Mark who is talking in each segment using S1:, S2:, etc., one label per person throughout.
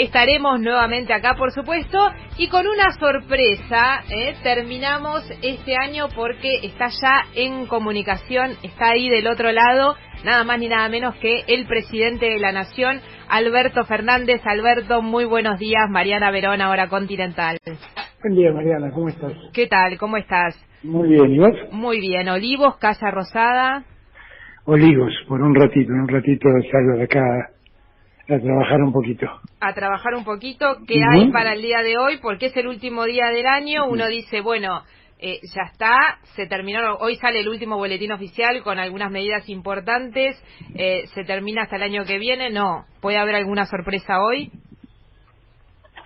S1: estaremos nuevamente acá, por supuesto, y con una sorpresa, terminamos este año porque está ya en comunicación, está ahí del otro lado, nada más ni nada menos que el presidente de la Nación, Alberto Fernández. Alberto, muy buenos días. Mariana Verón, Hora Continental.
S2: Buen día, Mariana, ¿cómo estás?
S1: ¿Qué tal? ¿Cómo estás?
S2: Muy bien, ¿y vos?
S1: Muy bien. Olivos, Casa Rosada.
S2: Olivos, por un ratito salgo de acá a trabajar un poquito.
S1: A trabajar un poquito. ¿Qué hay para el día de hoy? Porque es el último día del año. Uno dice, bueno, ya está, se terminó. Hoy sale el último boletín oficial con algunas medidas importantes. ¿Se termina hasta el año que viene? No. ¿Puede haber alguna sorpresa hoy?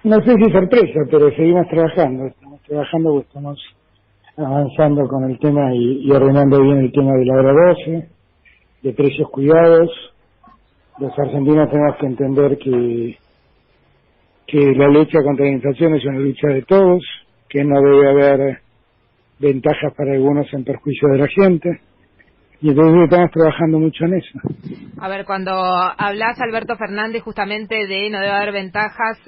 S2: No sé si sorpresa, pero seguimos trabajando. Estamos trabajando porque estamos avanzando con el tema y ordenando bien el tema de la hora 12, de precios cuidados. Los argentinos tenemos que entender que la lucha contra la inflación es una lucha de todos, que no debe haber ventajas para algunos en perjuicio de la gente, y entonces estamos trabajando mucho en eso.
S1: A ver, cuando hablas, Alberto Fernández, justamente de no debe haber ventajas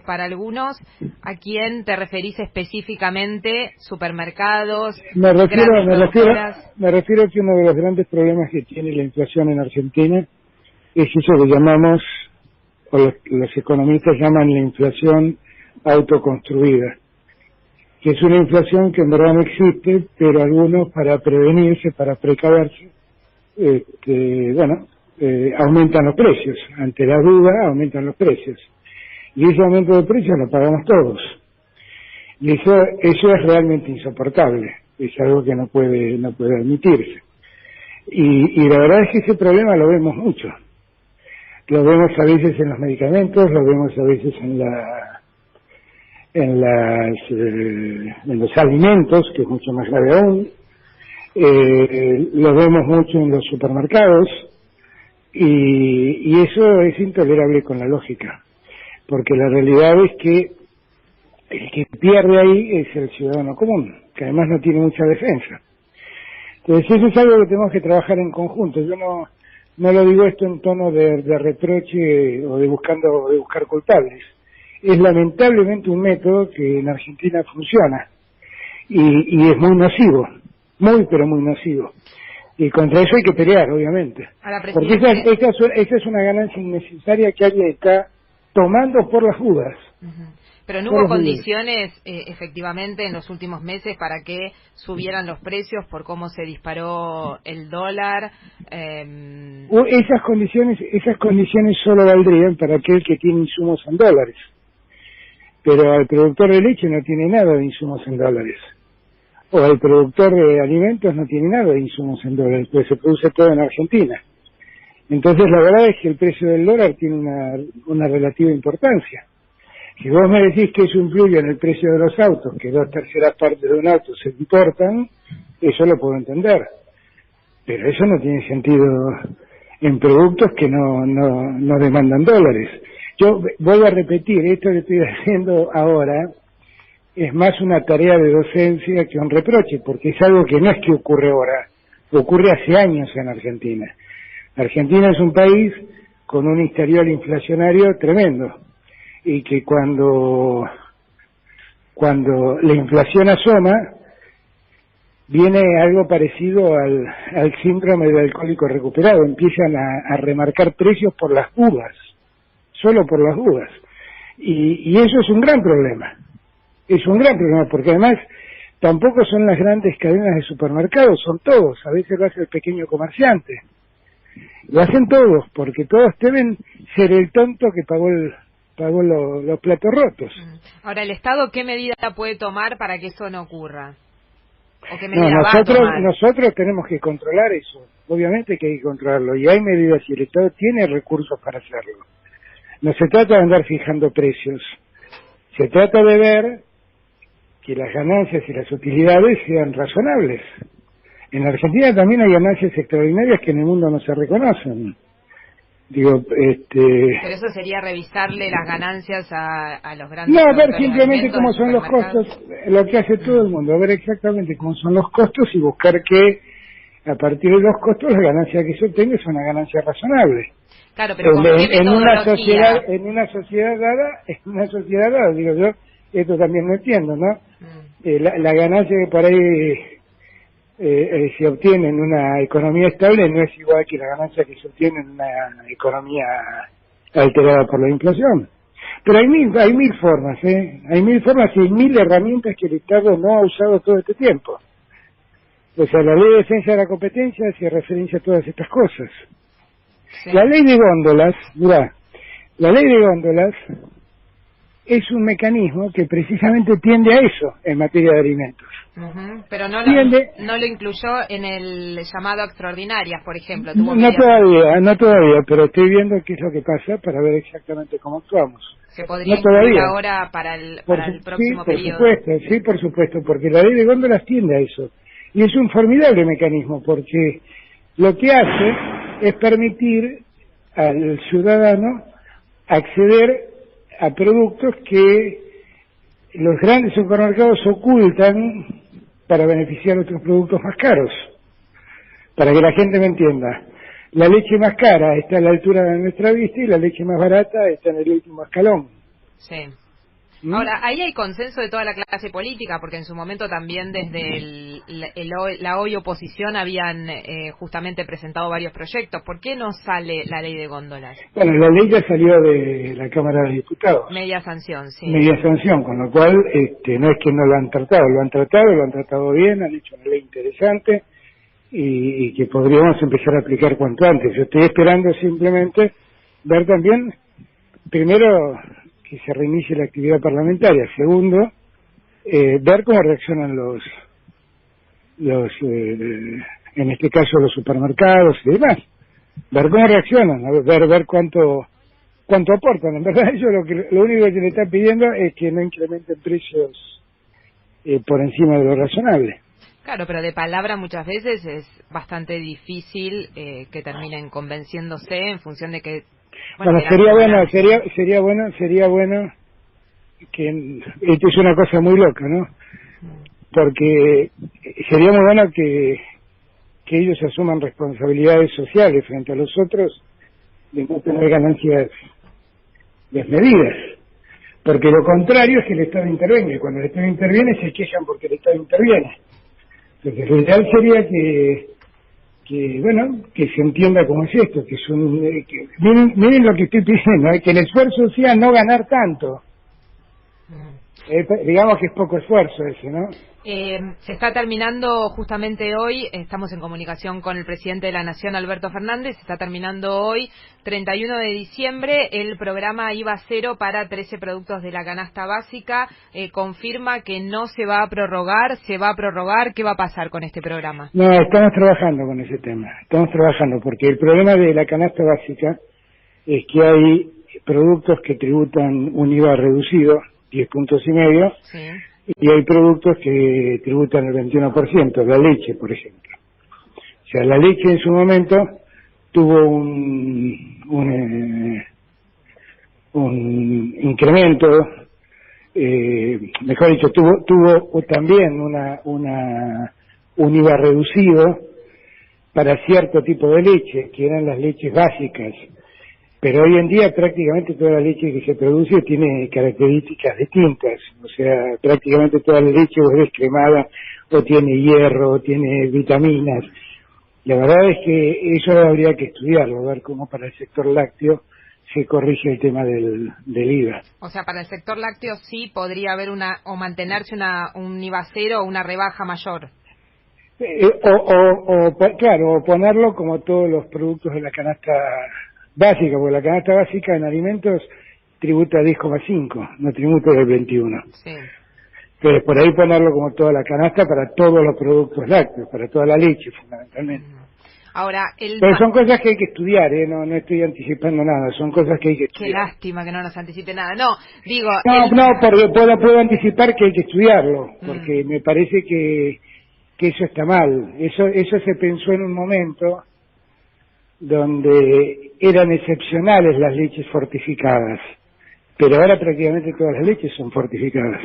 S1: para algunos, ¿a quién te referís específicamente? ¿Supermercados?
S2: Me refiero a que uno de los grandes problemas que tiene la inflación en Argentina es eso que llamamos, o los economistas llaman la inflación autoconstruida, que es una inflación que en verdad no existe, pero algunos, para prevenirse, para precaverse, aumentan los precios. Ante la duda, aumentan los precios. Y ese aumento de precios lo pagamos todos. Y eso es realmente insoportable. Es algo que no puede admitirse. Y la verdad es que ese problema lo vemos mucho. Lo vemos a veces en los medicamentos, lo vemos a veces en los alimentos, que es mucho más grave aún. Lo vemos mucho en los supermercados, y eso es intolerable con la lógica, porque la realidad es que el que pierde ahí es el ciudadano común, que además no tiene mucha defensa. Entonces eso es algo que tenemos que trabajar en conjunto. Yo no lo digo esto en tono de reproche o de buscar culpables. Es lamentablemente un método que en Argentina funciona y es muy nocivo, pero muy nocivo. Y contra eso hay que pelear, obviamente. Porque esa es una ganancia innecesaria que alguien está tomando por las dudas.
S1: Pero no hubo condiciones, efectivamente, en los últimos meses para que subieran los precios por cómo se disparó el dólar.
S2: Esas condiciones solo valdrían para aquel que tiene insumos en dólares. Pero al productor de leche no tiene nada de insumos en dólares. O el productor de alimentos no tiene nada de insumos en dólares, pues se produce todo en Argentina. Entonces la verdad es que el precio del dólar tiene una relativa importancia. Si vos me decís que eso influye en el precio de los autos, que 2/3 partes de un auto se importan, eso lo puedo entender. Pero eso no tiene sentido en productos que no demandan dólares. Yo vuelvo a repetir, esto que estoy haciendo ahora es más una tarea de docencia que un reproche, porque es algo que no es que ocurre ahora, ocurre hace años en Argentina. Argentina es un país con un historial inflacionario tremendo, y que cuando la inflación asoma, viene algo parecido al síndrome del alcohólico recuperado. Empiezan a remarcar precios por las dudas, solo por las dudas. Y eso es un gran problema. Es un gran problema, porque además tampoco son las grandes cadenas de supermercados, son todos. A veces lo hace el pequeño comerciante. Lo hacen todos, porque todos deben ser el tonto que pagó los platos rotos.
S1: Ahora, ¿el Estado qué medida puede tomar para que eso no ocurra? ¿O qué medida va a tomar?
S2: Nosotros tenemos que controlar eso. Obviamente que hay que controlarlo. Y hay medidas, y el Estado tiene recursos para hacerlo. No se trata de andar fijando precios. Se trata de ver que las ganancias y las utilidades sean razonables. En Argentina también hay ganancias extraordinarias que en el mundo no se reconocen. Pero
S1: eso sería revisarle las ganancias a los grandes.
S2: No, ver simplemente cómo son los costos, lo que hace todo el mundo, ver exactamente cómo son los costos y buscar que a partir de los costos la ganancia que se obtenga es una ganancia razonable.
S1: Claro, pero ¿con qué metodología?
S2: En una sociedad dada, digo yo, esto también no entiendo, ¿no? La ganancia que por ahí se obtiene en una economía estable no es igual que la ganancia que se obtiene en una economía alterada por la inflación. Pero hay mil formas, hay mil formas y mil herramientas que el Estado no ha usado todo este tiempo. O sea, la ley de defensa de la competencia hace referencia a todas estas cosas. Sí. La ley de góndolas, mirá, la ley de góndolas es un mecanismo que precisamente tiende a eso en materia de alimentos.
S1: Pero no lo incluyó en el llamado a extraordinarias, por ejemplo.
S2: No todavía, pero estoy viendo qué es lo que pasa para ver exactamente cómo actuamos.
S1: Se podría incluir ahora para el próximo periodo.
S2: Sí, por supuesto, porque la ley de góndolas tiende a eso. Y es un formidable mecanismo, porque lo que hace es permitir al ciudadano acceder a productos que los grandes supermercados ocultan para beneficiar a otros productos más caros. Para que la gente me entienda, la leche más cara está a la altura de nuestra vista y la leche más barata está en el último escalón.
S1: Sí. Ahora, ahí hay consenso de toda la clase política, porque en su momento también desde la hoy oposición habían justamente presentado varios proyectos. ¿Por qué no sale la ley de góndolas?
S2: Bueno, la ley ya salió de la Cámara de Diputados.
S1: Media sanción, sí.
S2: Media sanción, con lo cual no es que no lo han tratado bien, han hecho una ley interesante y que podríamos empezar a aplicar cuanto antes. Yo estoy esperando simplemente ver también, primero, que se reinicie la actividad parlamentaria. Segundo, ver cómo reaccionan en este caso los supermercados y demás. Ver cómo reaccionan, ver cuánto aportan. En verdad ellos lo único que le están pidiendo es que no incrementen precios por encima de lo razonable.
S1: Claro, pero de palabra muchas veces es bastante difícil que terminen convenciéndose en función de que
S2: bueno, sería bueno que esto es una cosa muy loca, ¿no? Porque sería muy bueno que ellos asuman responsabilidades sociales frente a los otros de no tener ganancias desmedidas. Porque lo contrario es que el Estado intervenga, y cuando el Estado interviene se quejan porque el Estado interviene. Entonces lo ideal sería que se entienda cómo es esto, que es miren lo que estoy pidiendo, que el esfuerzo sea no ganar tanto. Digamos que es poco esfuerzo ese, ¿no?
S1: Se está terminando justamente hoy, estamos en comunicación con el presidente de la Nación, Alberto Fernández, se está terminando hoy, 31 de diciembre, el programa IVA cero para 13 productos de la canasta básica. Confirma que no se va a prorrogar, ¿qué va a pasar con este programa?
S2: No, estamos trabajando con ese tema, porque el problema de la canasta básica es que hay productos que tributan un IVA reducido, 10,5 puntos,
S1: sí,
S2: y hay productos que tributan el 21%, la leche, por ejemplo. O sea, la leche en su momento tuvo un incremento, mejor dicho, tuvo también un IVA reducido para cierto tipo de leche, que eran las leches básicas. Pero hoy en día prácticamente toda la leche que se produce tiene características distintas. O sea, prácticamente toda la leche o es descremada, o tiene hierro, o tiene vitaminas. La verdad es que eso habría que estudiarlo, ver cómo para el sector lácteo se corrige el tema del IVA.
S1: O sea, para el sector lácteo sí podría haber mantenerse un IVA cero o una rebaja mayor.
S2: Claro, ponerlo como todos los productos de la canasta básica, porque la canasta básica en alimentos tributa 10,5, no tributa del 21.
S1: Sí.
S2: Entonces, por ahí ponerlo como toda la canasta para todos los productos lácteos, para toda la leche, fundamentalmente.
S1: Ahora,
S2: pero son cosas que hay que estudiar, no estoy anticipando nada, son cosas que hay que estudiar.
S1: Qué lástima que no nos anticipe nada. No, digo...
S2: porque puedo anticipar que hay que estudiarlo, porque me parece que eso está mal. Eso se pensó en un momento donde eran excepcionales las leches fortificadas, pero ahora prácticamente todas las leches son fortificadas.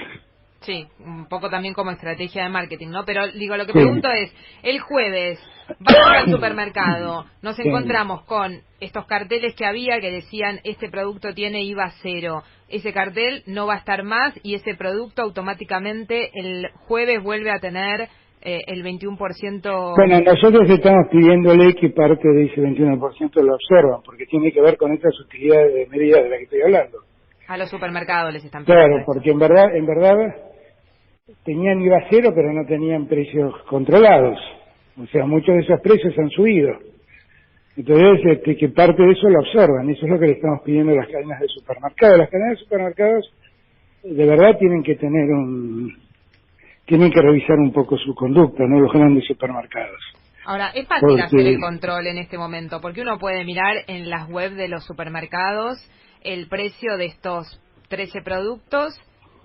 S1: Sí, un poco también como estrategia de marketing, ¿no? Pero digo, lo que pregunto es, el jueves vamos al supermercado, nos encontramos con estos carteles que había que decían este producto tiene IVA cero, ese cartel no va a estar más y ese producto automáticamente el jueves vuelve a tener el 21%.
S2: Bueno, nosotros estamos pidiéndole que parte de ese 21% lo absorban, porque tiene que ver con estas utilidades de medida de las que estoy hablando.
S1: A los supermercados les están pidiendo.
S2: Claro, porque en verdad tenían IVA cero, pero no tenían precios controlados. O sea, muchos de esos precios han subido. Entonces, que parte de eso lo absorban. Eso es lo que le estamos pidiendo a las cadenas de supermercados. Las cadenas de supermercados, de verdad, tienen que revisar un poco su conducta, ¿no? Los grandes supermercados.
S1: Ahora, es fácil hacer el control en este momento, porque uno puede mirar en las webs de los supermercados el precio de estos 13 productos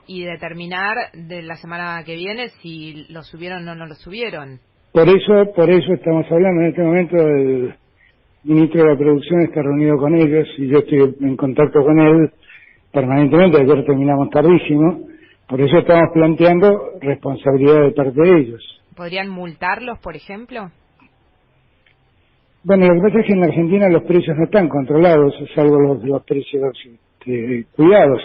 S1: y determinar de la semana que viene si lo subieron o no lo subieron.
S2: Por eso estamos hablando en este momento. El ministro de la Producción está reunido con ellos y yo estoy en contacto con él permanentemente. Ayer terminamos tardísimo, por eso estamos planteando responsabilidad de parte de ellos.
S1: ¿Podrían multarlos, por ejemplo?
S2: Bueno, lo que pasa es que en la Argentina los precios no están controlados, salvo los precios cuidados.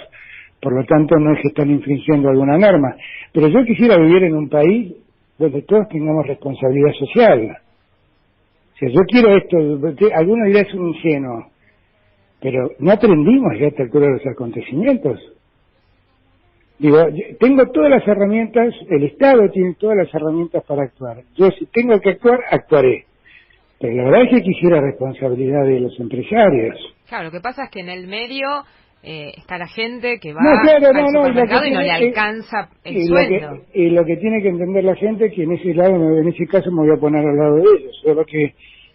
S2: Por lo tanto, no es que están infringiendo alguna norma. Pero yo quisiera vivir en un país donde todos tengamos responsabilidad social. O sea, yo quiero esto. Algunos dirán es un ingenuo, pero no aprendimos ya a esta altura de los acontecimientos. Digo, tengo todas las herramientas, el Estado tiene todas las herramientas para actuar. Yo, si tengo que actuar, actuaré. Pero la verdad es que quisiera responsabilidad de los empresarios.
S1: Claro, lo que pasa es que en el medio está la gente que va
S2: al
S1: supermercado y no le alcanza el sueldo.
S2: Y lo que tiene que entender la gente es que en ese caso me voy a poner al lado de ellos.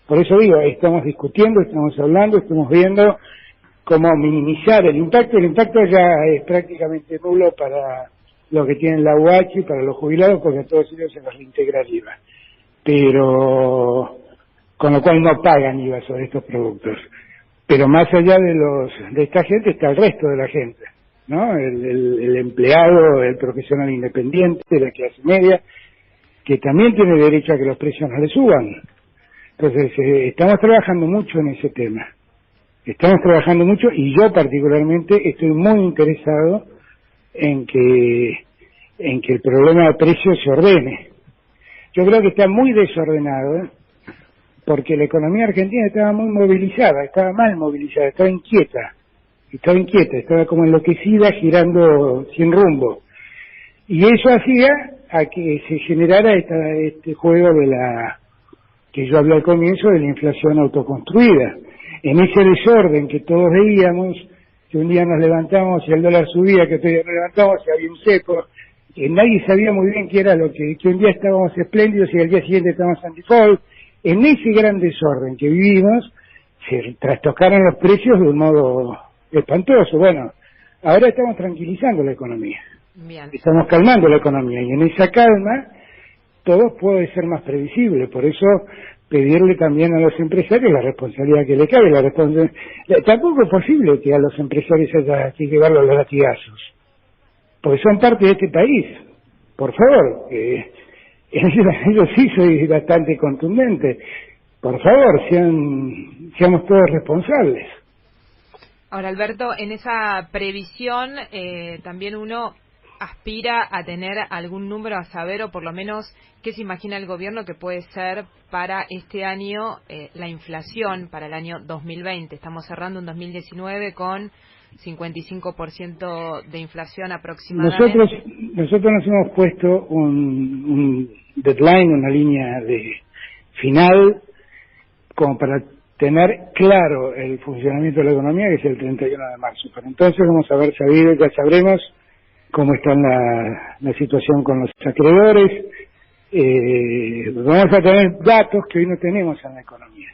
S2: Por eso digo, estamos discutiendo, estamos hablando, estamos viendo cómo minimizar el impacto. El impacto ya es prácticamente nulo para lo que tienen la UH y para los jubilados, porque a todos ellos se los reintegra el IVA. Pero con lo cual no pagan IVA sobre estos productos. Pero más allá de esta gente está el resto de la gente, ¿no? El empleado, el profesional independiente, la clase media, que también tiene derecho a que los precios no le suban. Entonces, estamos trabajando mucho en ese tema. Estamos trabajando mucho y yo particularmente estoy muy interesado en que el problema de precios se ordene. Yo creo que está muy desordenado, porque la economía argentina estaba muy movilizada, estaba mal movilizada, estaba inquieta, estaba como enloquecida, girando sin rumbo. Y eso hacía a que se generara este juego que yo hablé al comienzo, de la inflación autoconstruida. En ese desorden que todos veíamos, que un día nos levantamos y el dólar subía, que otro día nos levantamos y había un seco, que nadie sabía muy bien qué era que un día estábamos espléndidos y al día siguiente estábamos en default. En ese gran desorden que vivimos, se trastocaron los precios de un modo espantoso. Bueno, ahora estamos tranquilizando la economía.
S1: Bien. Estamos
S2: calmando la economía y en esa calma todo puede ser más previsible. Por eso pedirle también a los empresarios la responsabilidad que le cabe. Tampoco es posible que a los empresarios haya que llevarlos a los latigazos, porque son parte de este país. Por favor, yo sí soy bastante contundente. Por favor, seamos todos responsables.
S1: Ahora, Alberto, en esa previsión también uno aspira a tener algún número a saber, o por lo menos qué se imagina el gobierno que puede ser para este año la inflación para el año 2020. Estamos cerrando un 2019 con 55% de inflación aproximadamente.
S2: Nosotros nos hemos puesto un deadline, una línea de final, como para tener claro el funcionamiento de la economía, que es el 31 de marzo. Pero entonces ya sabremos cómo está la situación con los acreedores. Vamos a tener datos que hoy no tenemos en la economía.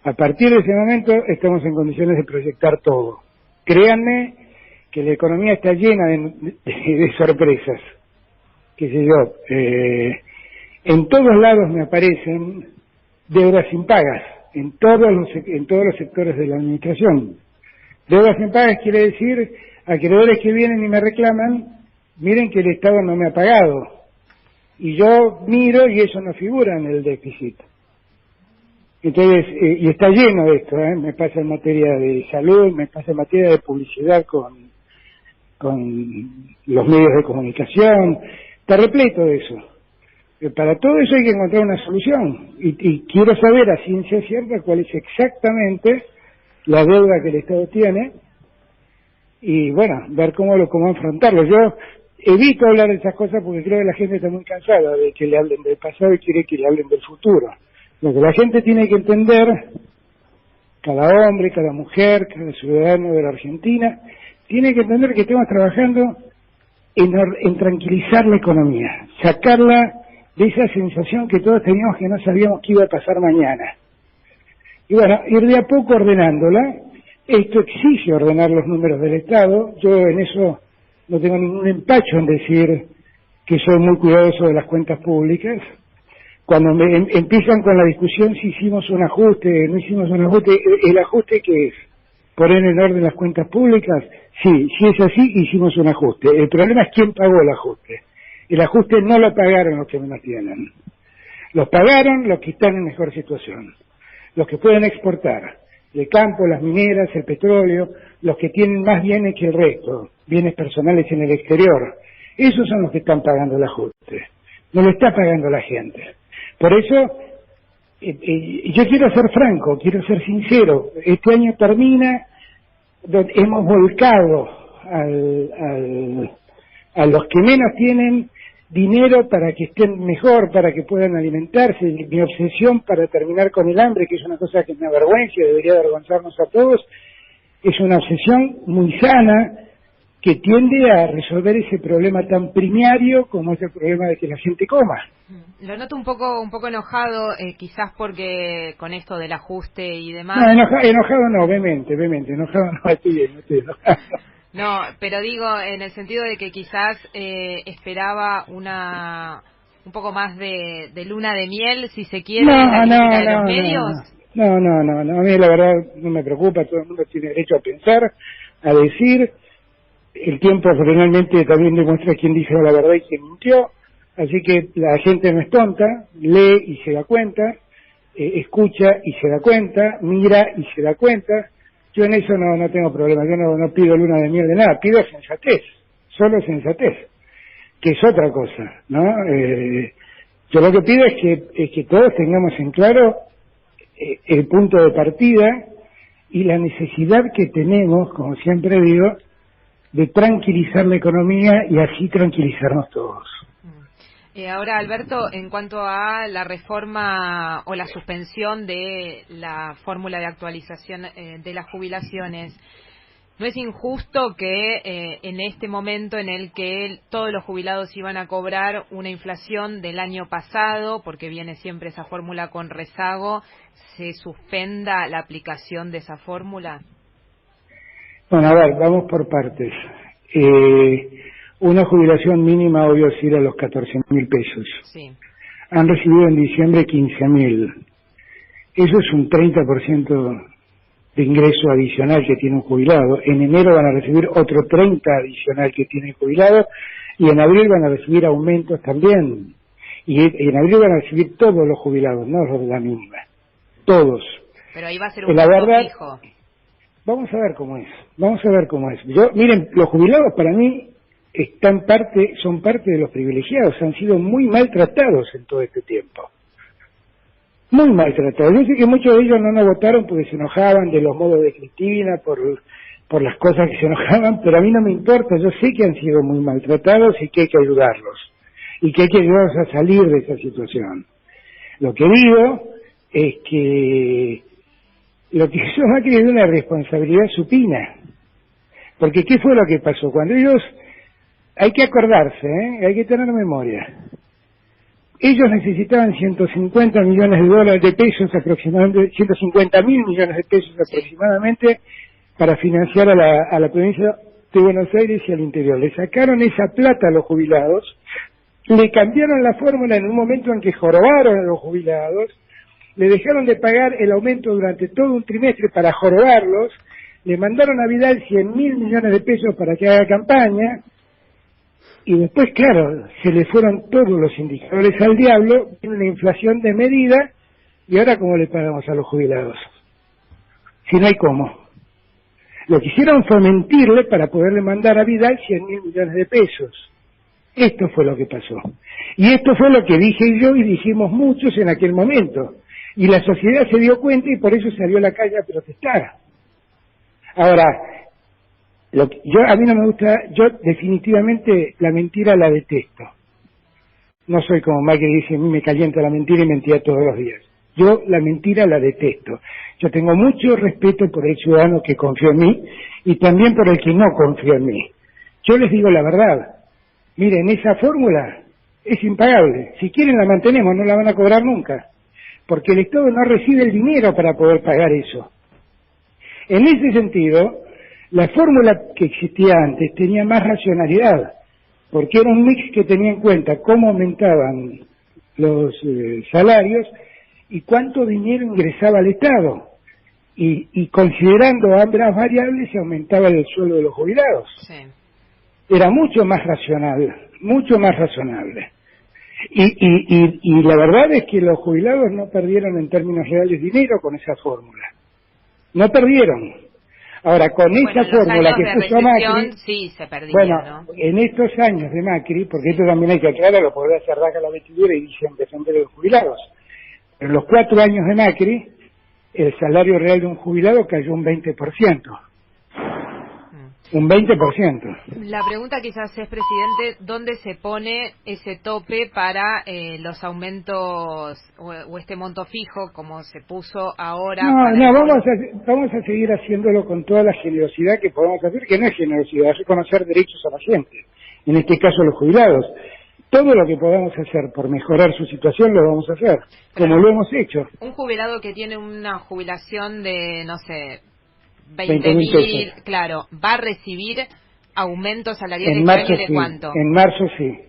S2: A partir de ese momento estamos en condiciones de proyectar todo. Créanme que la economía está llena de sorpresas. Qué sé yo, en todos lados me aparecen deudas impagas, en todos los sectores de la administración. Deudas impagas quiere decir acreedores que vienen y me reclaman miren que el Estado no me ha pagado. Y yo miro y eso no figura en el déficit. Entonces, y está lleno de esto, me pasa en materia de salud, me pasa en materia de publicidad con los medios de comunicación, está repleto de eso. Para todo eso hay que encontrar una solución y quiero saber a ciencia cierta cuál es exactamente la deuda que el Estado tiene y bueno, ver cómo afrontarlo. Yo evito hablar de esas cosas porque creo que la gente está muy cansada de que le hablen del pasado y quiere que le hablen del futuro. Lo que la gente tiene que entender, cada hombre, cada mujer, cada ciudadano de la Argentina, tiene que entender que estamos trabajando en tranquilizar la economía, sacarla de esa sensación que todos teníamos que no sabíamos qué iba a pasar mañana. Y bueno, ir de a poco ordenándola. Esto exige ordenar los números del Estado. Yo en eso no tengo ningún empacho en decir que soy muy cuidadoso de las cuentas públicas. Cuando empiezan con la discusión si hicimos un ajuste, no hicimos un ajuste, ¿el ajuste qué es? ¿Poner en orden las cuentas públicas? Sí, si es así, hicimos un ajuste. El problema es quién pagó el ajuste. El ajuste no lo pagaron los que menos tienen. Los pagaron los que están en mejor situación. Los que pueden exportar. El campo, las mineras, el petróleo, los que tienen más bienes que el resto, bienes personales en el exterior. Esos son los que están pagando el ajuste. No lo está pagando la gente. Por eso, yo quiero ser franco, quiero ser sincero. Este año termina, hemos volcado a los que menos tienen dinero para que estén mejor, para que puedan alimentarse. Mi obsesión para terminar con el hambre, que es una cosa que me avergüenza y debería avergonzarnos a todos, es una obsesión muy sana que tiende a resolver ese problema tan primario como es el problema de que la gente coma.
S1: Lo noto un poco enojado, quizás porque con esto del ajuste y demás.
S2: No, enojado no, vehemente, enojado no, estoy enojado.
S1: No, pero digo, en el sentido de que quizás esperaba un poco más de luna de miel, si se quiere, en la crítica de los medios.
S2: No, a mí la verdad no me preocupa, todo el mundo tiene derecho a pensar, a decir. El tiempo finalmente también demuestra quién dice la verdad y quién mintió, así que la gente no es tonta, lee y se da cuenta, escucha y se da cuenta, mira y se da cuenta. Yo en eso no tengo problema, yo no pido luna de miel de nada, pido sensatez, solo sensatez, que es otra cosa, ¿no? Yo lo que pido es que todos tengamos en claro el punto de partida y la necesidad que tenemos, como siempre digo, de tranquilizar la economía y así tranquilizarnos todos.
S1: Ahora, Alberto, en cuanto a la reforma o la suspensión de la fórmula de actualización de las jubilaciones, ¿no es injusto que en este momento en el que todos los jubilados iban a cobrar una inflación del año pasado, porque viene siempre esa fórmula con rezago, se suspenda la aplicación de esa fórmula?
S2: Bueno, a ver, vamos por partes. Una jubilación mínima hoy oscila a los 14.000 pesos.
S1: Sí.
S2: Han recibido en diciembre 15.000. Eso es un 30% de ingreso adicional que tiene un jubilado. En enero van a recibir otro 30% adicional que tiene el jubilado y en abril van a recibir aumentos también. Y en abril van a recibir todos los jubilados, no los de la mínima. Todos.
S1: Pero ahí va a ser un monto fijo.
S2: Vamos a ver cómo es. Miren, los jubilados para mí son parte de los privilegiados, han sido muy maltratados en todo este tiempo. Muy maltratados. Yo sé que muchos de ellos no votaron porque se enojaban de los modos de Cristina, por las cosas que se enojaban, pero a mí no me importa, yo sé que han sido muy maltratados y que hay que ayudarlos. Y que hay que ayudarlos a salir de esa situación. Lo que digo es que lo que hizo Macri es de una responsabilidad supina. Porque ¿qué fue lo que pasó? Cuando ellos, hay que acordarse, hay que tener memoria. Ellos necesitaban 150 millones de dólares de pesos aproximadamente, 150.000 millones de pesos aproximadamente para financiar a la provincia de Buenos Aires y al interior. Le sacaron esa plata a los jubilados, le cambiaron la fórmula en un momento en que jorobaron a los jubilados, le dejaron de pagar el aumento durante todo un trimestre para jorobarlos, le mandaron a Vidal 100.000 millones de pesos para que haga campaña, Y después, claro, se le fueron todos los indicadores al diablo, tiene una inflación de medida, y ahora ¿cómo le pagamos a los jubilados? Si no hay cómo. Lo que hicieron fue mentirle para poderle mandar a Vidal 100.000 millones de pesos. Esto fue lo que pasó. Y esto fue lo que dije yo y dijimos muchos en aquel momento. Y la sociedad se dio cuenta y por eso salió a la calle a protestar. Ahora, a mí no me gusta, yo definitivamente la mentira la detesto. No soy como Macri que dice, a mí me calienta la mentira y mentía todos los días. Yo la mentira la detesto. Yo tengo mucho respeto por el ciudadano que confió en mí y también por el que no confió en mí. Yo les digo la verdad. Miren, esa fórmula es impagable. Si quieren la mantenemos, no la van a cobrar nunca. Porque el Estado no recibe el dinero para poder pagar eso. En ese sentido, la fórmula que existía antes tenía más racionalidad, porque era un mix que tenía en cuenta cómo aumentaban los salarios y cuánto dinero ingresaba al Estado. Y considerando ambas variables se aumentaba el sueldo de los jubilados.
S1: Sí.
S2: Era mucho más racional, mucho más razonable. Y la verdad es que los jubilados no perdieron en términos reales dinero con esa fórmula. No perdieron. Ahora, con esa fórmula que puso Macri,
S1: sí, se perdió,
S2: bueno,
S1: ¿no?
S2: en estos años de Macri, porque esto también hay que aclararlo, porque hacer raca la vestidura y dicen defender a los jubilados. En los 4 años de Macri, el salario real de un jubilado cayó un 20%. Un 20%.
S1: La pregunta quizás es, presidente, ¿dónde se pone ese tope para los aumentos o este monto fijo como se puso ahora?
S2: No, vamos a seguir haciéndolo con toda la generosidad que podamos hacer, que no es generosidad, es reconocer derechos a la gente, en este caso a los jubilados. Todo lo que podamos hacer por mejorar su situación lo vamos a hacer, como lo hemos hecho.
S1: Un jubilado que tiene una jubilación de, no sé,
S2: 20.000 pesos.
S1: Claro, ¿va a recibir aumento salarial
S2: en marzo
S1: de
S2: sí,
S1: cuánto?
S2: En marzo sí.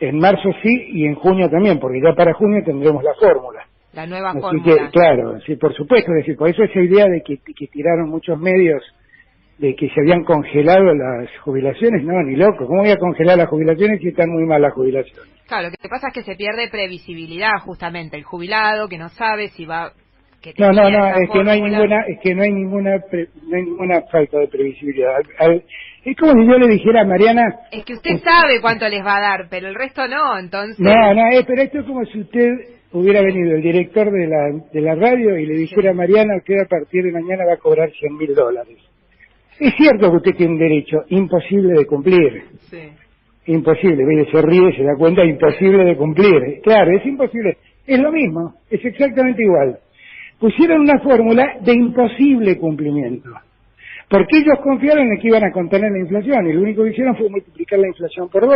S2: En marzo sí y en junio también, porque ya para junio tendremos la fórmula.
S1: La nueva
S2: Así
S1: fórmula.
S2: que, claro, sí, por supuesto, es decir, por eso esa idea de que tiraron muchos medios de que se habían congelado las jubilaciones, no, ni loco, ¿cómo voy a congelar las jubilaciones si están muy mal las jubilaciones?
S1: Claro, lo que pasa es que se pierde previsibilidad justamente, el jubilado que no sabe si va...
S2: No, es que no hay ninguna falta de previsibilidad. Es como si yo le dijera a Mariana...
S1: Es que usted sabe cuánto les va a dar, pero el resto no, entonces...
S2: pero esto es como si usted hubiera venido, el director de la radio, y le dijera a Mariana, usted a partir de mañana va a cobrar $100.000. Es cierto que usted tiene un derecho imposible de cumplir.
S1: Sí.
S2: Imposible, mire, se ríe, se da cuenta, imposible de cumplir. Claro, es imposible. Es lo mismo, es exactamente igual. Pusieron una fórmula de imposible cumplimiento, porque ellos confiaron en que iban a contener la inflación, y lo único que hicieron fue multiplicar la inflación por 2.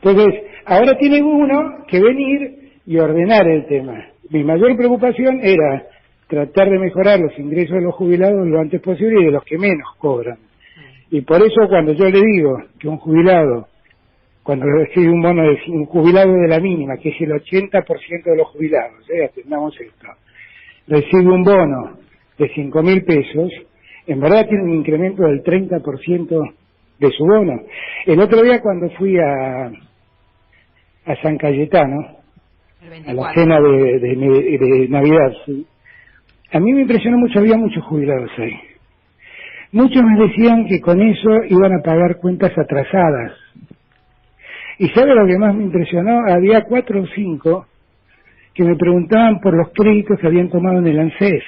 S2: Entonces, ahora tienen uno que venir y ordenar el tema. Mi mayor preocupación era tratar de mejorar los ingresos de los jubilados lo antes posible y de los que menos cobran. Y por eso cuando yo le digo que un jubilado, cuando recibe un bono de un jubilado de la mínima, que es el 80% de los jubilados, atendamos esto, recibe un bono de 5.000 pesos, en verdad tiene un incremento del 30% de su bono. El otro día cuando fui a San Cayetano, a la cena de Navidad, ¿sí? A mí me impresionó mucho, había muchos jubilados ahí. Muchos me decían que con eso iban a pagar cuentas atrasadas. ¿Y sabe lo que más me impresionó? Había 4 o 5 que me preguntaban por los créditos que habían tomado en el ANSES.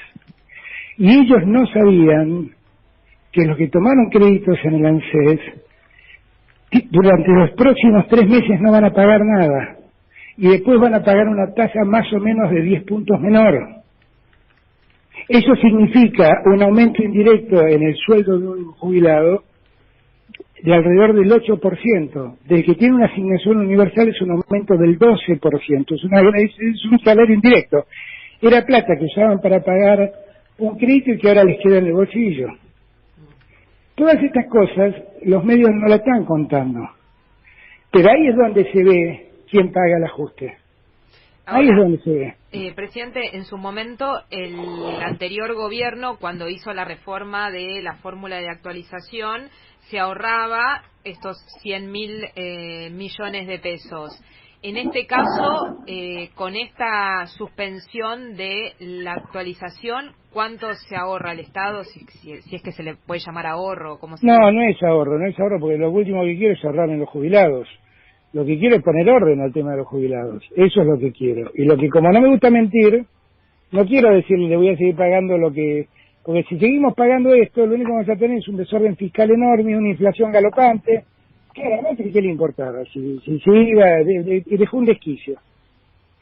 S2: Y ellos no sabían que los que tomaron créditos en el ANSES, durante los próximos 3 meses no van a pagar nada. Y después van a pagar una tasa más o menos de 10 puntos menor. Eso significa un aumento indirecto en el sueldo de un jubilado de alrededor del 8%. Del que tiene una asignación universal es un aumento del 12%. Es un salario indirecto. Era plata que usaban para pagar un crédito y que ahora les queda en el bolsillo. Todas estas cosas los medios no la están contando. Pero ahí es donde se ve quién paga el ajuste. Ahí es donde se ve.
S1: Presidente, en su momento, el anterior gobierno, cuando hizo la reforma de la fórmula de actualización, se ahorraba estos 100.000 millones de pesos. En este caso, con esta suspensión de la actualización, ¿cuánto se ahorra el Estado? Si es que se le puede llamar ahorro. ¿Cómo se
S2: No, no es ahorro, porque lo último que quiero es ahorrar en los jubilados. Lo que quiero es poner orden al tema de los jubilados. Eso es lo que quiero. Y lo que, como no me gusta mentir, no quiero decirle le voy a seguir pagando lo que... Porque si seguimos pagando esto, lo único que vamos a tener es un desorden fiscal enorme, una inflación galopante. Claramente, ¿qué le importaba? Si iba, dejó un desquicio.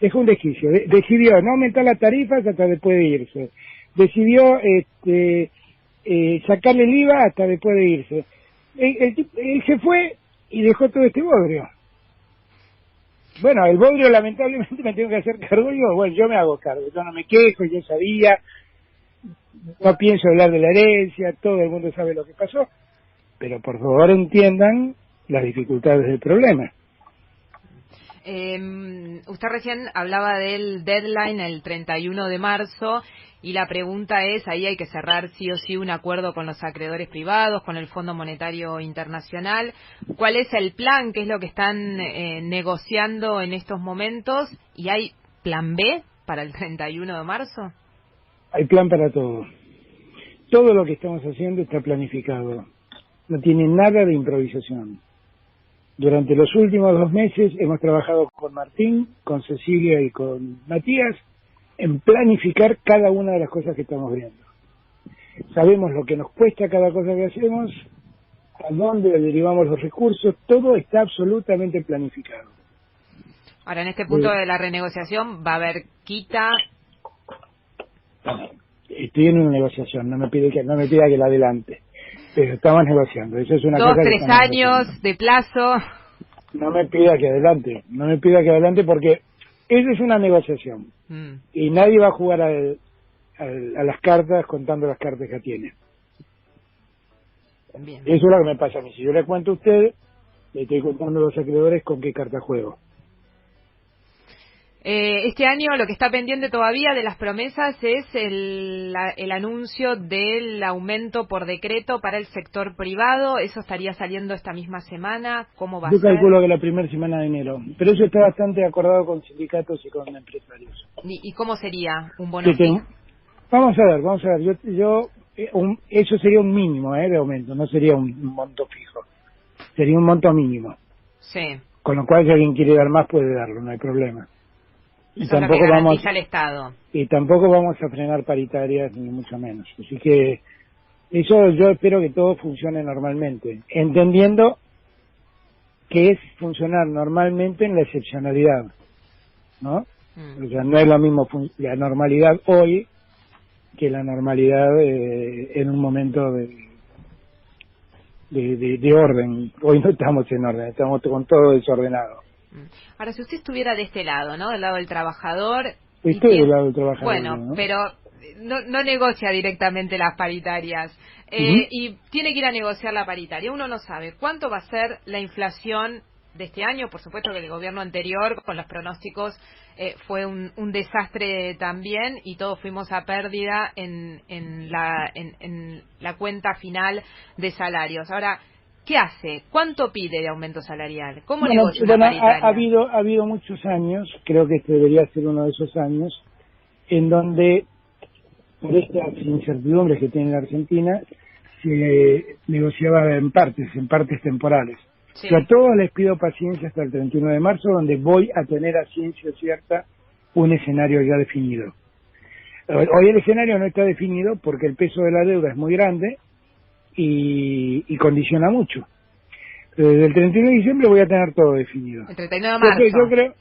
S2: Decidió no aumentar las tarifas hasta después de irse. Decidió sacarle el IVA hasta después de irse. Él se fue y dejó todo este bodrio. Bueno, el bodrio lamentablemente me tengo que hacer cargo yo. Bueno, yo me hago cargo. Yo no me quejo, yo sabía. No pienso hablar de la herencia, todo el mundo sabe lo que pasó. Pero por favor entiendan las dificultades del problema.
S1: Usted recién hablaba del deadline, el 31 de marzo, y la pregunta es, ahí hay que cerrar sí o sí un acuerdo con los acreedores privados, con el Fondo Monetario Internacional. ¿Cuál es el plan? ¿Qué es lo que están negociando en estos momentos? ¿Y hay plan B para el 31 de marzo?
S2: Hay plan para todo. Todo lo que estamos haciendo está planificado. No tiene nada de improvisación. Durante los últimos 2 meses hemos trabajado con Martín, con Cecilia y con Matías en planificar cada una de las cosas que estamos viendo. Sabemos lo que nos cuesta cada cosa que hacemos, a dónde derivamos los recursos, todo está absolutamente planificado.
S1: Ahora, en este punto de la renegociación, ¿va a haber quita?
S2: Estoy en una negociación, no me pida que la adelante. Pero estamos negociando, eso es una
S1: 2,
S2: cosa
S1: 3 años de plazo.
S2: No me pida que adelante porque eso es una negociación. Y nadie va a jugar a las cartas contando las cartas que tiene.
S1: Bien.
S2: Eso es lo que me pasa a mí. Si yo le cuento a usted, le estoy contando a los acreedores con qué carta juego.
S1: Este año lo que está pendiente todavía de las promesas es el anuncio del aumento por decreto para el sector privado. Eso estaría saliendo esta misma semana. ¿Cómo va a ser?
S2: Yo calculo que la primera semana de enero. Pero eso está bastante acordado con sindicatos y con empresarios.
S1: ¿Y cómo sería un bono fijo?
S2: Vamos a ver. Eso sería un mínimo de aumento, no sería un monto fijo. Sería un monto mínimo.
S1: Sí.
S2: Con lo cual, si alguien quiere dar más, puede darlo, no hay problema.
S1: Y tampoco garantiza el Estado.
S2: Y tampoco vamos a frenar paritarias, ni mucho menos. Así que eso yo espero que todo funcione normalmente, entendiendo que es funcionar normalmente en la excepcionalidad, ¿no? O sea, no es lo mismo la normalidad hoy que la normalidad en un momento de orden. Hoy no estamos en orden, estamos con todo desordenado.
S1: Ahora, si usted estuviera de este lado, ¿no? Del lado del trabajador...
S2: Estoy del lado del trabajador.
S1: Bueno, ¿no? Pero no negocia directamente las paritarias. Y tiene que ir a negociar la paritaria. Uno no sabe cuánto va a ser la inflación de este año. Por supuesto que el gobierno anterior, con los pronósticos, fue un desastre también, y todos fuimos a pérdida en la cuenta final de salarios. Ahora, ¿qué hace? ¿Cuánto pide de aumento salarial? ¿Cómo negocia una paritaria?
S2: Ha habido muchos años, creo que este debería ser uno de esos años, en donde, por estas incertidumbres que tiene la Argentina, se negociaba en partes temporales. Sí. Yo a todos les pido paciencia hasta el 31 de marzo, donde voy a tener a ciencia cierta un escenario ya definido. Hoy el escenario no está definido porque el peso de la deuda es muy grande, y condiciona mucho. Desde el 31 de diciembre voy a tener todo definido.
S1: El 31 de marzo.
S2: Yo creo...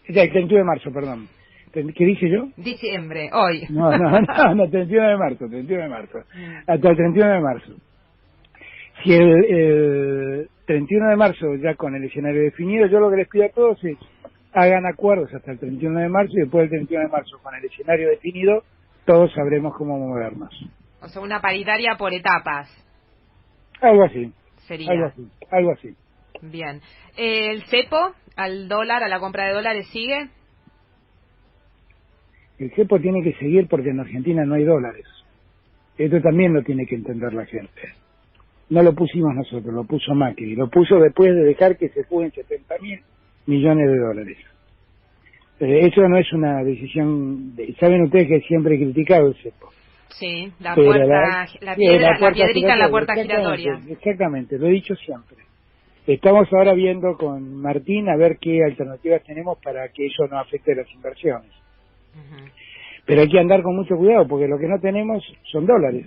S2: el 31 de marzo, perdón. ¿Qué dije yo?
S1: Diciembre, hoy.
S2: No, 31 de marzo. Hasta el 31 de marzo. Si el 31 de marzo ya con el escenario definido, yo lo que les pido a todos es hagan acuerdos hasta el 31 de marzo, y después del 31 de marzo con el escenario definido, todos sabremos cómo movernos.
S1: O sea, una paritaria por etapas.
S2: Algo así.
S1: Sería.
S2: Algo así.
S1: Bien. ¿El cepo al dólar, a la compra de dólares, sigue?
S2: El cepo tiene que seguir porque en Argentina no hay dólares. Esto también lo tiene que entender la gente. No lo pusimos nosotros, lo puso Macri. Lo puso después de dejar que se fuguen 70.000 millones de dólares. Eso no es una decisión... Saben ustedes que siempre he criticado el cepo.
S1: Sí, la piedrita en la puerta giratoria.
S2: Exactamente, lo he dicho siempre. Estamos ahora viendo con Martín a ver qué alternativas tenemos para que eso no afecte las inversiones. Pero hay que andar con mucho cuidado porque lo que no tenemos son dólares.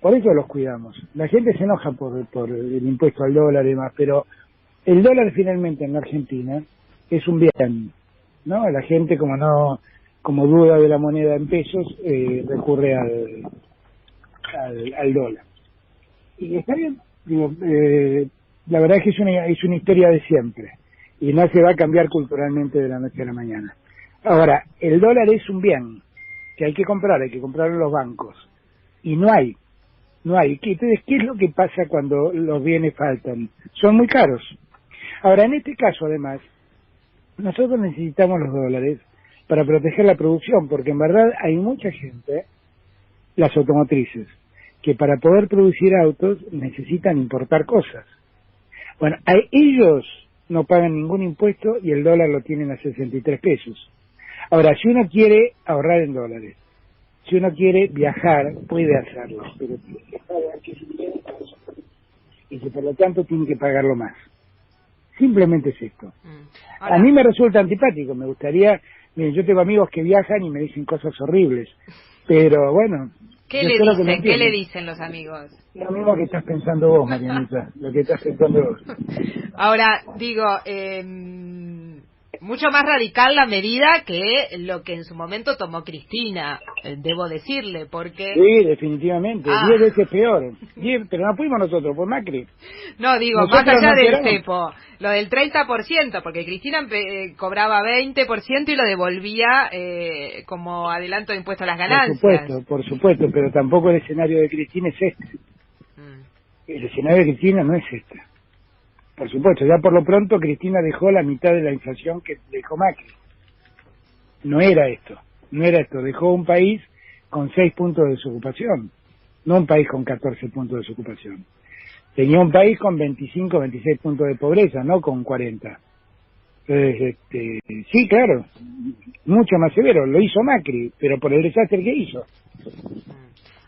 S2: Por eso los cuidamos. La gente se enoja por el impuesto al dólar y demás, pero el dólar finalmente en la Argentina es un bien, ¿no? La gente como duda de la moneda en pesos, recurre al dólar. Y está bien, digo, la verdad es que es una historia de siempre y no se va a cambiar culturalmente de la noche a la mañana. Ahora, el dólar es un bien que hay que comprarlo en los bancos y no hay. Entonces, ¿qué es lo que pasa cuando los bienes faltan? Son muy caros. Ahora, en este caso, además, nosotros necesitamos los dólares para proteger la producción, porque en verdad hay mucha gente, las automotrices, que para poder producir autos necesitan importar cosas. Bueno, ellos no pagan ningún impuesto y el dólar lo tienen a 63 pesos. Ahora, si uno quiere ahorrar en dólares, si uno quiere viajar, puede hacerlo, pero tiene que pagar que y que por lo tanto tiene que pagarlo más. Simplemente es esto. Ahora, a mí me resulta antipático, me gustaría... Miren, yo tengo amigos que viajan y me dicen cosas horribles, pero bueno...
S1: ¿Qué le dicen los amigos?
S2: Lo mismo que estás pensando vos, Marianita, lo que estás pensando vos.
S1: Ahora, digo, mucho más radical la medida que lo que en su momento tomó Cristina, debo decirle, porque...
S2: Sí, definitivamente, 10 veces peor. Pero no fuimos nosotros, fue Macri.
S1: No, digo, nosotros más allá del cepo, lo del 30%, porque Cristina cobraba 20% y lo devolvía como adelanto de impuesto a las ganancias.
S2: Por supuesto, pero tampoco el escenario de Cristina es este. El escenario de Cristina no es este. Por supuesto, ya por lo pronto Cristina dejó la mitad de la inflación que dejó Macri. No era esto, dejó un país con 6 puntos de desocupación, no un país con 14 puntos de desocupación. Tenía un país con 25, 26 puntos de pobreza, no con 40. Entonces, sí, claro, mucho más severo, lo hizo Macri, pero por el desastre que hizo.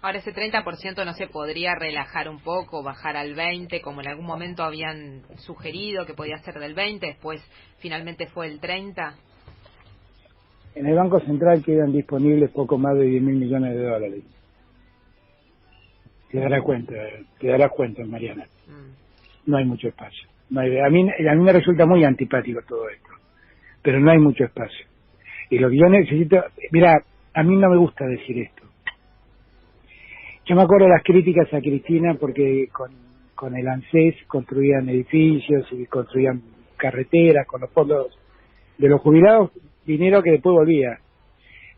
S1: Ahora, ese 30% no se podría relajar un poco, bajar al 20%, como en algún momento habían sugerido que podía ser del 20%, después finalmente fue el 30%.
S2: En el Banco Central quedan disponibles poco más de 10.000 millones de dólares. Te darás cuenta, Mariana. No hay mucho espacio. A mí me resulta muy antipático todo esto, pero no hay mucho espacio. Y lo que yo necesito... Mira, a mí no me gusta decir esto. Yo me acuerdo de las críticas a Cristina porque con el ANSES construían edificios y construían carreteras con los fondos de los jubilados, dinero que después volvía.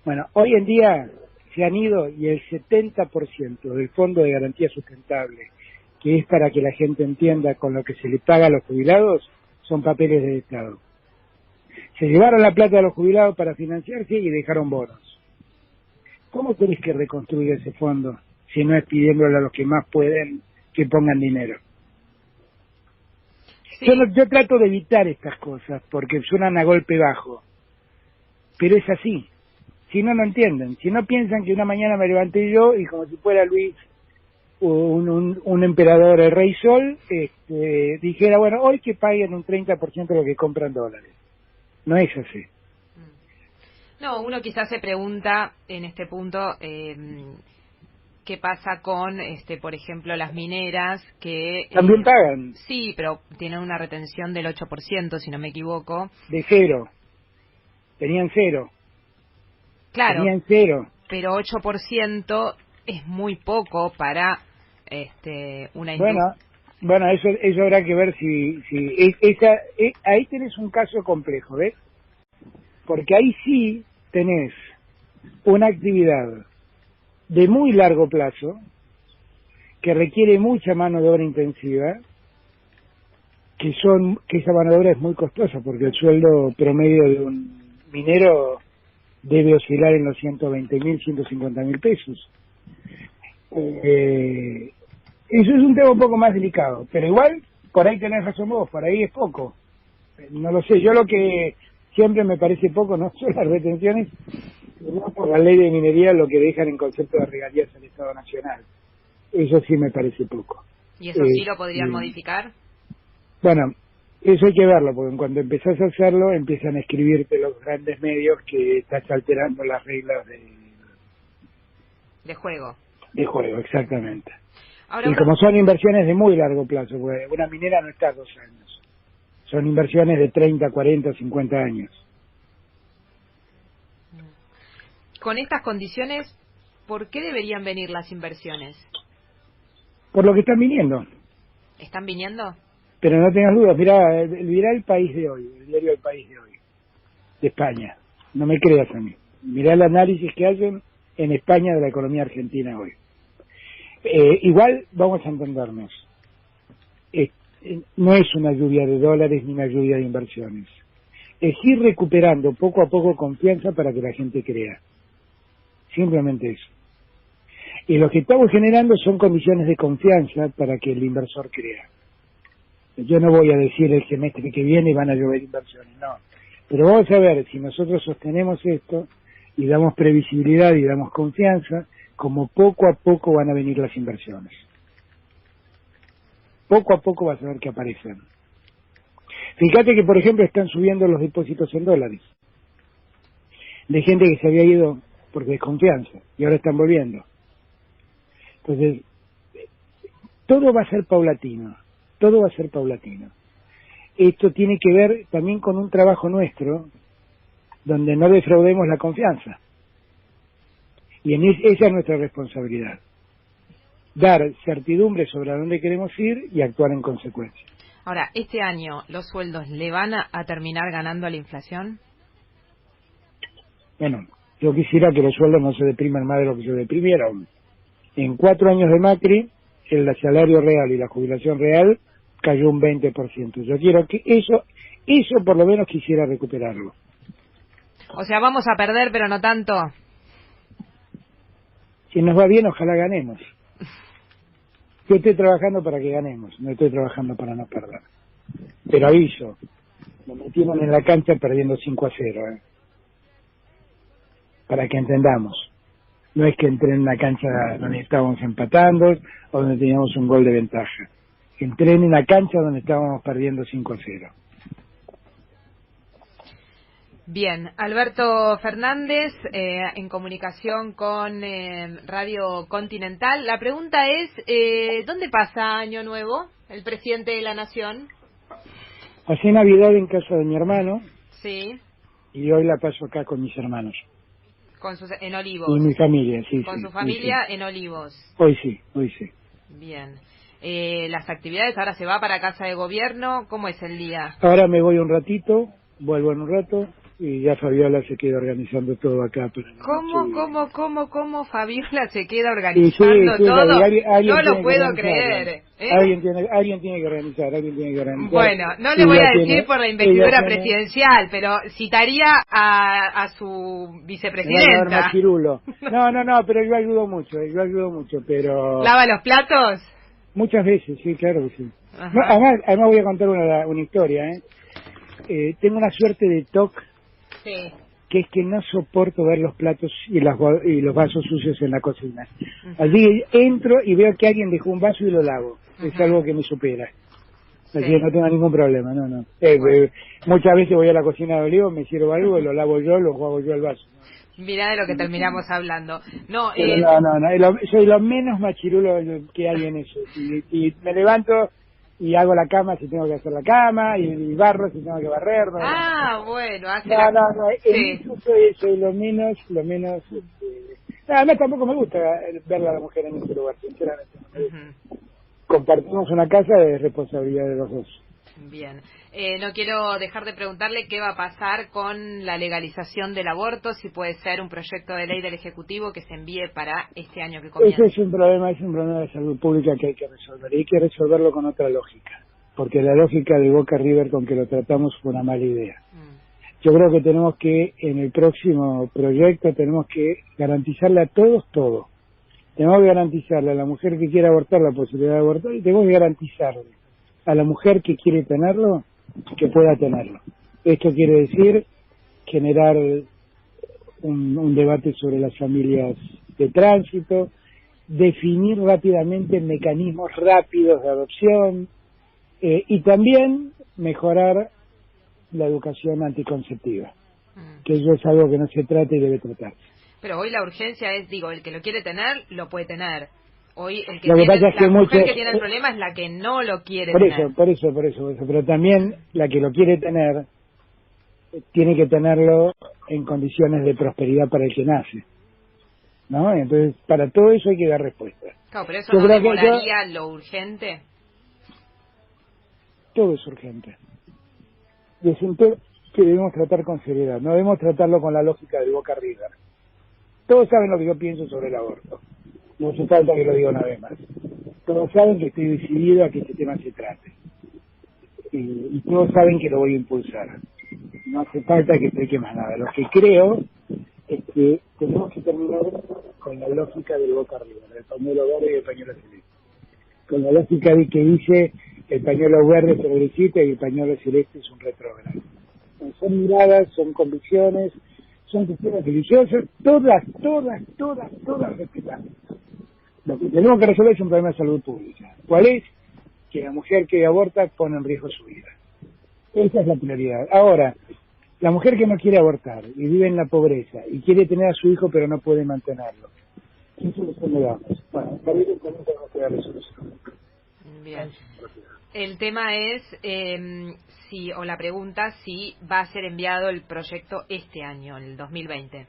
S2: Bueno, hoy en día se han ido y el 70% del Fondo de Garantía Sustentable, que es para que la gente entienda con lo que se le paga a los jubilados, son papeles del Estado. Se llevaron la plata de los jubilados para financiarse y dejaron bonos. ¿Cómo querés que reconstruya ese fondo si no es pidiéndole a los que más pueden que pongan dinero? Sí. Yo trato de evitar estas cosas porque suenan a golpe bajo, pero es así. Si no, no entienden. Si no piensan que una mañana me levanté yo y como si fuera Luis, un emperador, el Rey Sol, dijera, bueno, hoy que paguen un 30% de lo que compran dólares. No es así.
S1: No, uno quizás se pregunta en este punto qué pasa con, por ejemplo, las mineras que...
S2: También pagan.
S1: Sí, pero tienen una retención del 8%, si no me equivoco.
S2: De cero. Tenían cero.
S1: Claro.
S2: Tenían cero.
S1: Pero 8% es muy poco para una industria.
S2: Bueno, eso habrá que ver si ahí tenés un caso complejo, ¿ves? Porque ahí sí tenés una actividad de muy largo plazo que requiere mucha mano de obra intensiva, que esa mano de obra es muy costosa porque el sueldo promedio de un minero debe oscilar en los 120.000, 150.000 pesos. Eso es un tema un poco más delicado, pero igual, por ahí tenés razón vos, por ahí es poco. No lo sé, yo lo que siempre me parece poco no son las retenciones, sino por la ley de minería lo que dejan en concepto de regalías al Estado Nacional. Eso sí me parece poco.
S1: ¿Y eso sí lo podrían modificar?
S2: Bueno, eso hay que verlo, porque en cuanto empezás a hacerlo, empiezan a escribirte los grandes medios que estás alterando las reglas
S1: de juego.
S2: De juego, exactamente.
S1: Ahora,
S2: y como son inversiones de muy largo plazo, porque una minera no está 2 años, son inversiones de 30, 40, 50 años.
S1: Con estas condiciones, ¿por qué deberían venir las inversiones?
S2: Por lo que están viniendo.
S1: ¿Están viniendo?
S2: Pero no tengas dudas, mirá el País de hoy, el diario El País de hoy, de España. No me creas a mí. Mirá el análisis que hacen en España de la economía argentina hoy. Igual vamos a entendernos. No es una lluvia de dólares ni una lluvia de inversiones. Es ir recuperando poco a poco confianza para que la gente crea. Simplemente eso. Y lo que estamos generando son condiciones de confianza para que el inversor crea. Yo no voy a decir el semestre que viene van a llover inversiones, no. Pero vamos a ver, si nosotros sostenemos esto y damos previsibilidad y damos confianza, como poco a poco van a venir las inversiones. Poco a poco vas a ver que aparecen. Fíjate que, por ejemplo, están subiendo los depósitos en dólares. De gente que se había ido por desconfianza y ahora están volviendo. Entonces, todo va a ser paulatino. Todo va a ser paulatino. Esto tiene que ver también con un trabajo nuestro donde no defraudemos la confianza. Y esa es nuestra responsabilidad. Dar certidumbre sobre a dónde queremos ir y actuar en consecuencia.
S1: Ahora, ¿este año los sueldos le van a terminar ganando a la inflación?
S2: Bueno, yo quisiera que los sueldos no se depriman más de lo que se deprimieron. En 4 años de Macri, el salario real y la jubilación real cayó un 20%. Yo quiero que eso por lo menos quisiera recuperarlo.
S1: O sea, vamos a perder, pero no tanto.
S2: Si nos va bien, ojalá ganemos. Yo estoy trabajando para que ganemos, no estoy trabajando para no perder. Pero aviso, nos metieron en la cancha perdiendo 5-0, para que entendamos. No es que entré en una cancha donde estábamos empatando o donde teníamos un gol de ventaja. Entré en una cancha donde estábamos perdiendo 5-0.
S1: Bien, Alberto Fernández, en comunicación con Radio Continental. La pregunta es, ¿dónde pasa Año Nuevo el presidente de la Nación?
S2: Pasé Navidad en casa de mi hermano.
S1: Sí.
S2: Y hoy la paso acá con mis hermanos.
S1: En Olivos.
S2: Y mi familia, sí.
S1: Con
S2: sí,
S1: su familia
S2: sí.
S1: En Olivos.
S2: Hoy sí.
S1: Bien. Las actividades, ahora se va para Casa de Gobierno, ¿cómo es el día?
S2: Ahora me voy un ratito, vuelvo en un rato y ya Fabiola se queda organizando todo acá.
S1: ¿Cómo Fabiola se queda organizando todo? No lo puedo creer.
S2: Alguien tiene que organizar.
S1: Bueno, no le voy a decir por la investidura presidencial, pero citaría a su vicepresidenta.
S2: No, pero yo ayudo mucho, pero...
S1: ¿Lava los platos?
S2: Muchas veces, sí, claro que sí. No, además voy a contar una historia, tengo una suerte de TOC,
S1: sí,
S2: que es que no soporto ver los platos y los vasos sucios en la cocina. Allí entro y veo que alguien dejó un vaso y lo lavo. Es algo que me supera. Así que no tengo ningún problema, no. Muchas veces voy a la cocina de Olivos, me sirvo algo, lo lavo yo, lo juego yo el vaso.
S1: Mirá de lo que terminamos hablando. No,
S2: soy lo menos machirulo que hay en eso. Y me levanto y hago la cama si tengo que hacer la cama, y barro si tengo que barrer.
S1: Bueno,
S2: en eso soy lo menos. Además tampoco me gusta verla a la mujer en ese lugar, sinceramente. Compartimos una casa de responsabilidad de los dos.
S1: Bien. No quiero dejar de preguntarle qué va a pasar con la legalización del aborto, si puede ser un proyecto de ley del Ejecutivo que se envíe para este año que comienza.
S2: Ese es un problema de salud pública que hay que resolver. Y hay que resolverlo con otra lógica, porque la lógica de Boca River con que lo tratamos fue una mala idea. Yo creo que tenemos que, en el próximo proyecto, tenemos que garantizarle a todos todo. Tenemos que garantizarle a la mujer que quiera abortar la posibilidad de abortar y tenemos que garantizarle a la mujer que quiere tenerlo que pueda tenerlo. Esto quiere decir generar un debate sobre las familias de tránsito, definir rápidamente mecanismos rápidos de adopción y también mejorar la educación anticonceptiva, que eso es algo que no se trata y debe tratarse.
S1: Pero hoy la urgencia es, digo, el que lo quiere tener, lo puede tener. Hoy el que
S2: lo que
S1: tiene,
S2: pasa es que
S1: la mujer que tiene el problema es la que no lo quiere tener. Por eso. Pero también la que lo quiere tener tiene que tenerlo en condiciones de prosperidad para el que nace, ¿no? Entonces, para todo eso hay que dar respuesta. Claro, pero eso no demoraría lo urgente.
S2: Todo es urgente. Y es un tema que debemos tratar con seriedad. No debemos tratarlo con la lógica del Boca River. Todos saben lo que yo pienso sobre el aborto. No hace falta que lo diga una vez más. Todos saben que estoy decidido a que este tema se trate. Y todos saben que lo voy a impulsar. No hace falta que explique más nada. Lo que creo es que tenemos que terminar con la lógica del Boca River, el pañuelo verde y el pañuelo celeste. Con la lógica de que dice el pañuelo verde es progresista y el pañuelo celeste es un retrógrado. Son miradas, son convicciones, son cuestiones religiosas, todas respetables. Lo que tenemos que resolver es un problema de salud pública. ¿Cuál es? Que la mujer que aborta pone en riesgo su vida. Esa es la prioridad. Ahora, la mujer que no quiere abortar y vive en la pobreza y quiere tener a su hijo pero no puede mantenerlo, ¿qué solución le damos? Bueno, para ir con un tema que darle solución.
S1: Bien. El tema es la pregunta si va a ser enviado el proyecto este año, en el 2020.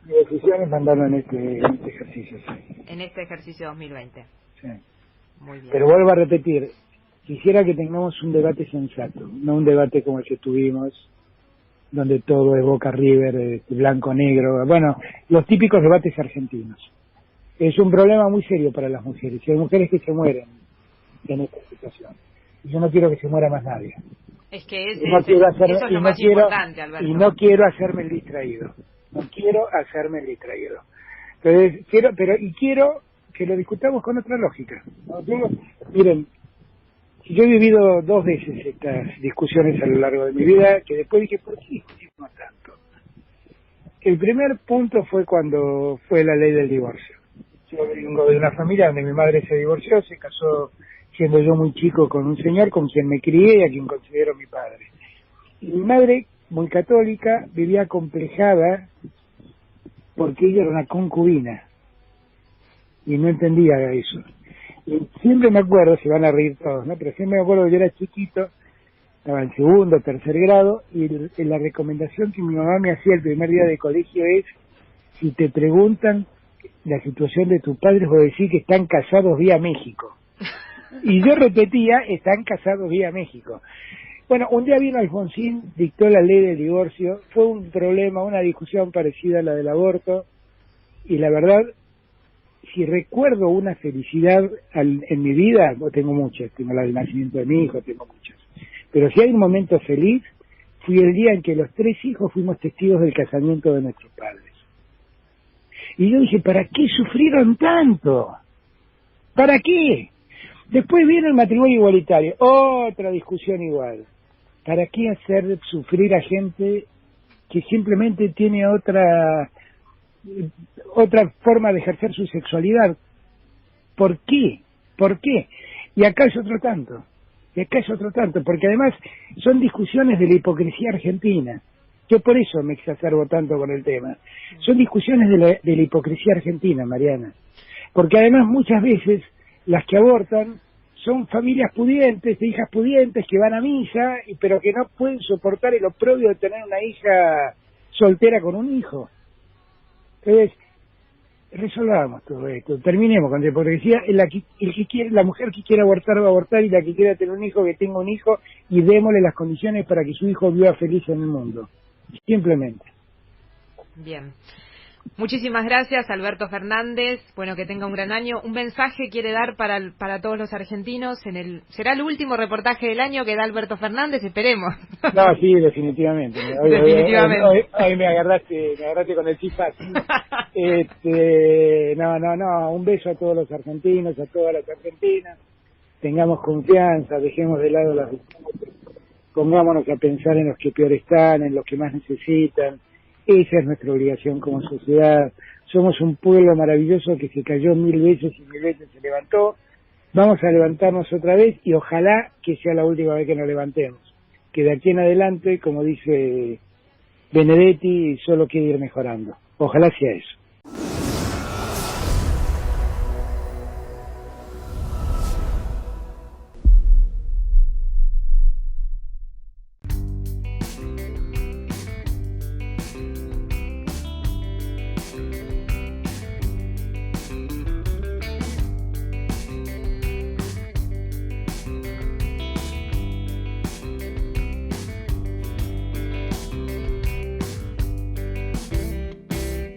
S2: Mi decisión es mandarlo en este ejercicio, sí.
S1: En este ejercicio 2020.
S2: Sí.
S1: Muy bien.
S2: Pero vuelvo a repetir, quisiera que tengamos un debate sensato, no un debate como el que tuvimos, donde todo es Boca River, blanco-negro, bueno, los típicos debates argentinos. Es un problema muy serio para las mujeres, y hay mujeres que se mueren en esta situación. Y yo no quiero que se muera más nadie.
S1: Es que eso
S2: es
S1: lo más importante, Alberto.
S2: Y no quiero hacerme el distraído. No quiero hacerme el distraído. Entonces, quiero que lo discutamos con otra lógica, ¿no? Miren, yo he vivido 2 veces estas discusiones a lo largo de mi vida, que después dije, ¿por qué discutimos tanto? El primer punto fue cuando fue la ley del divorcio. Yo vengo de una familia donde mi madre se divorció, se casó siendo yo muy chico con un señor con quien me crié y a quien considero mi padre. Y mi madre, muy católica, vivía acomplejada porque ella era una concubina y no entendía eso. Y siempre me acuerdo, se van a reír todos, ¿no? Pero siempre me acuerdo que yo era chiquito, estaba en 2º, 3er grado, y la recomendación que mi mamá me hacía el primer día de colegio es, si te preguntan la situación de tus padres, vos decís que están casados vía México. Y yo repetía, están casados vía México. Bueno, un día vino Alfonsín, dictó la ley del divorcio, fue un problema, una discusión parecida a la del aborto, y la verdad, si recuerdo una felicidad en mi vida, tengo muchas, tengo la del nacimiento de mi hijo, tengo muchas, pero si hay un momento feliz, fui el día en que los 3 hijos fuimos testigos del casamiento de nuestros padres. Y yo dije, ¿para qué sufrieron tanto? ¿Para qué? Después viene el matrimonio igualitario, otra discusión igual. ¿Para qué hacer sufrir a gente que simplemente tiene otra forma de ejercer su sexualidad? ¿Por qué? Y acá es otro tanto, porque además son discusiones de la hipocresía argentina. Yo por eso me exacerbo tanto con el tema. Son discusiones de la hipocresía argentina, Mariana. Porque además muchas veces las que abortan son familias pudientes, de hijas pudientes que van a misa, pero que no pueden soportar el oprobio de tener una hija soltera con un hijo. Entonces, resolvamos todo esto, terminemos con la hipocresía. La mujer que quiera abortar va a abortar, y la que quiera tener un hijo que tenga un hijo, y démosle las condiciones para que su hijo viva feliz en el mundo. Simplemente.
S1: Bien. Muchísimas gracias, Alberto Fernández. Bueno, que tenga un gran año. ¿Un mensaje quiere dar para todos los argentinos? ¿Será el último reportaje del año que da Alberto Fernández? Esperemos.
S2: No, sí, definitivamente. Hoy me agarraste con el chifaz. No, un beso a todos los argentinos, a todas las argentinas. Tengamos confianza, dejemos de lado las disputas, pongámonos a pensar en los que peor están, en los que más necesitan. Esa es nuestra obligación como sociedad. Somos un pueblo maravilloso que se cayó 1000 veces y 1000 veces se levantó. Vamos a levantarnos otra vez y ojalá que sea la última vez que nos levantemos. Que de aquí en adelante, como dice Benedetti, solo quiere ir mejorando. Ojalá sea eso.